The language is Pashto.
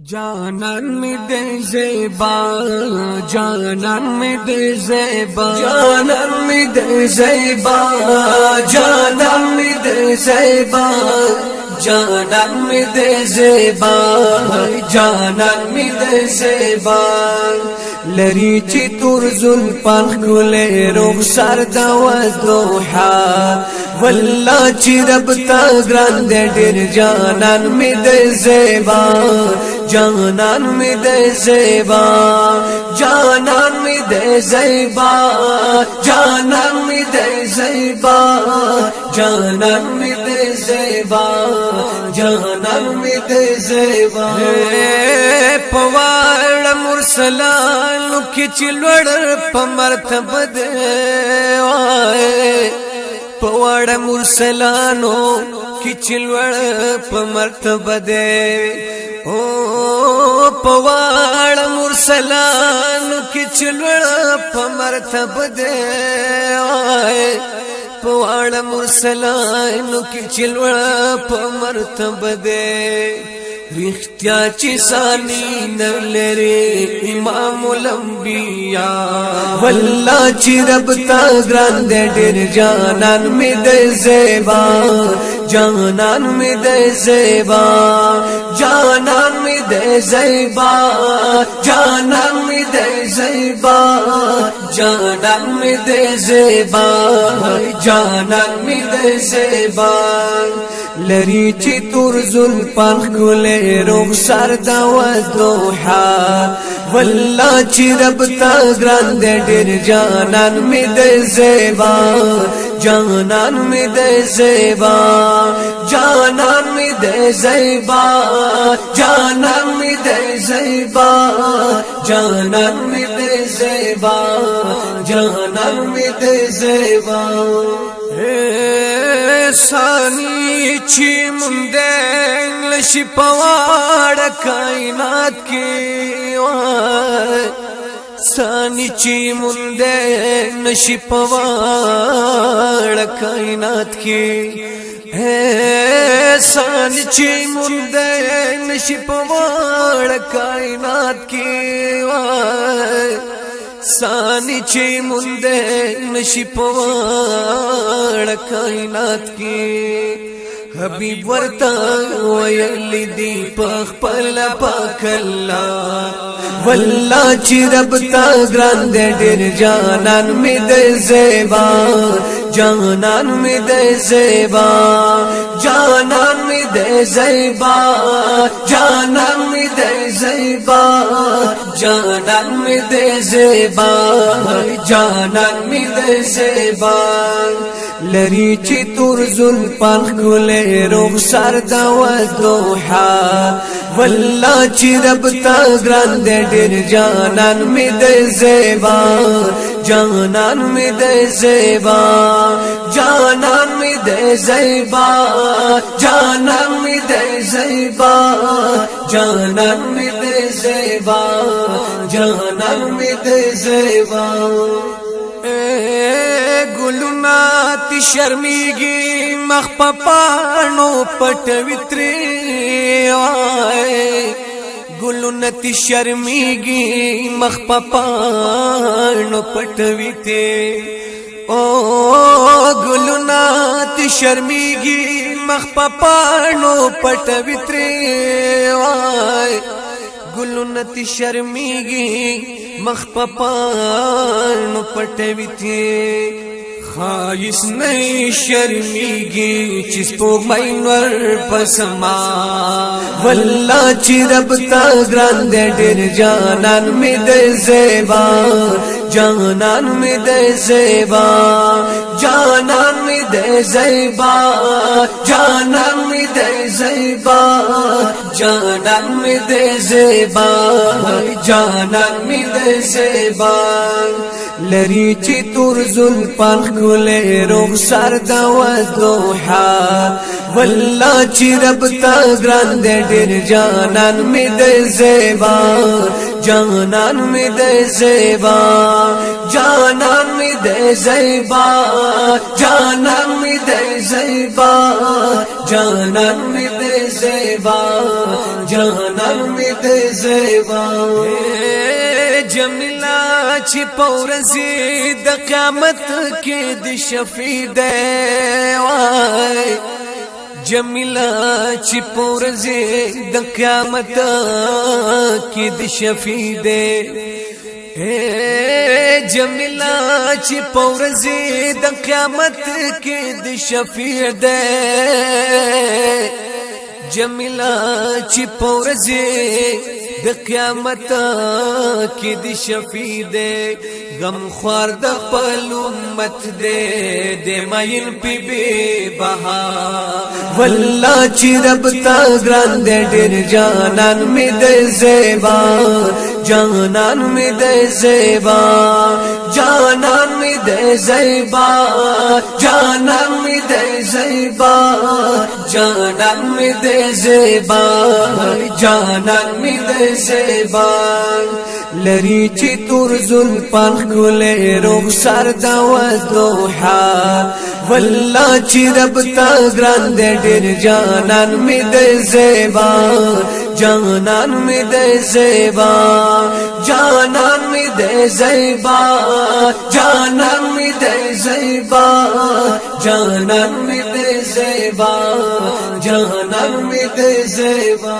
جانان می دے زیبا جانان می دے زیبا جانان می دے زیبا جانان می دے زیبا جانان می دے زیبا جانان می دے زیبا لری چی تور زلفان خلے رخسار دا وضوحا والله چی رب تا گران دے ډیر جانان می دے زیبا جانان می دے زیبا جانان می دے زیبا جانان می دے زیبا جانان می دے زیبا جانان می دے زیبا پوار مرسلانو کی چلوڑ په مرتبه دے پوار مرسلانو کی چلوڑ په مرتبه دے پوار مرسلانو کی چلوڑ په مرتبه دے پوار مرسلانو کی چلوڑ په مرتبه دے رختیا چی سانی نلری امام الانبیاء والله چی رب تا گران دے ډیر جانان می دے زیبا جانان می دے زیبا جانان می دے زیبا جانان می دے زیبا جانان می دے زیبا جانان می دے زیبا لری چی تور زلفان خلے رخسار دا وضوحا والله چی رب تا گران دے ډیر جانان می دے زیبا جانان می دے زیبا جانان می دے زیبا جانان می دے زیبا جانان می دے زیبا جانان می دے زیبا سانی چی مندین لشی پوار کائنات کی سانی چی مندین لشی پوار کائنات کی سانی چی مندین لشی پوار کائنات کی سانی چی مندے نشی پوار کائنات کی حبیب ورتا ویلی دی پخ پلا پاک اللہ والله چی رب تا گران دے ډیر جانان می دے زیبا جانان می دے زیبا جانان می دے زیبا جانان می دے زیبا جانان می دے زیبا جانان می دے زیبا لری چی تور زلفان خلے رخسار دا وضوحا والله چی رب تا گران دے ډیر جانان می دے زیبا جانان می دے زیبا جانان می دے زیبا جانان می دے زیبا جانان می دے زیبا جانان می دے زیبا گلونا تی شرمیگی مخ پپانو پټوي تری گلونا تی شرمیگی مخ پپانو پټوي تی گلونا تی شرمیگی مخ پپانو پټوي تری گلونا تی شرمیگی مخ پپانو پټوي تی خایس نئی شرمیگی چیز پوگ مینور پسما والله چی رب تا گران دے ډیر جانان می دے زیبا جانان می دے زیبا جانان می دے زیبا جانان می دے زیبا جانان می دے زیبا جانان می دے زیبا لری چی تور زلفان خلے رخسار دا وضوحا والله چی رب تا گران دے ډیر جانان می دے زیبا جانان می دے زیبا جانان می دے زیبا جانان می دے زیبا جانان می دے زیبا جانان می دے زیبا جمیلا چې پورزی د قیامت کې د شفیع دی وای جمیلا چې پورزی د قیامت کې د شفیع دی جمیلا چې پورزی د قیامت کې د شفیع دی جمیلا چې پورزی د قیامت کې د شفیع دی غم خوار د خپل امت دی د ماین پی بے بها والله چې رب تا ګران دی ډېر جانان می د زیبا جانان می د زیبا جانان می د زیبا جانان می د زیبا جانان می د زیبا جانان می د زیبا لری چې تور زلفان کله رخسار د وضحا والله چې رب تا ګران دې ډېر جانان می د زیبا جانان می د زیبا جانان می د زیبا جانان می د زیبا جانان می د زیبا جانان می د زیبا